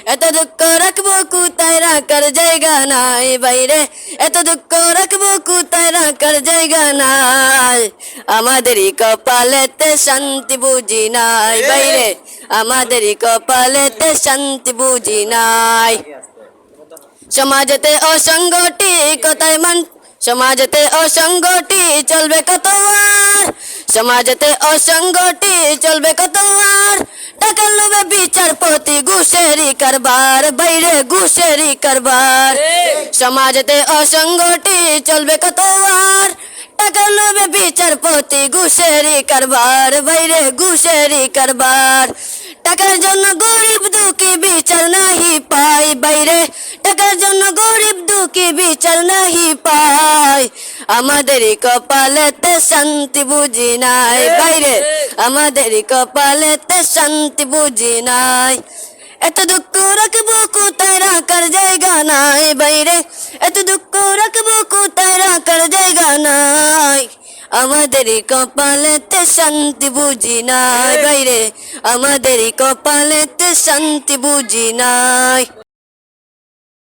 এত দুঃখ রাখবো কোথায় রাখার জায়গা নাই বাইরে, এত দুঃখ রাখবো কোথায় রাখার জায়গা নাই। আমাদেরই কপালেতে শান্তি বুঝি নাই বাইরে, আমাদেরই কপালেতে শান্তি বুঝি নাই। সমাজেতে অসংগঠিকতায় সমাজেতে অসংগঠি চলবে কত আর, সমাজেতে অসংগঠি চলবে কত আর। টাকার লোভে বিচারপতি ঘুষেরই কারবার বাইরে, ঘুষেরই কারবার। সমাজেতে অসংগঠি চলবে কত আর, টাকার লোভে বিচারপতি ঘুষেরই কারবার বাইরে, ঘুষেরই কারবার। টাকার জন্য গরিব দুঃখী বিচার নাহি পাই বাইরে, টাকার জন্য গরিব দুঃখী বিচার নাহি পাই। আমাদেরই কপালেতে শান্তি বুঝি নাই বাইরে, আমাদেরই কপালেতে শান্তি বুঝি নাই। এত দুঃখ রাখবো কোথায় রাখার জায়গা নাই বাইরে, এত দুঃখ রাখবো কোথায় রাখার জায়গা নাই। আমাদেরই কপালেতে শান্তি বুঝি নাই বাইরে, আমাদেরই কপালেতে শান্তি বুঝি নাই।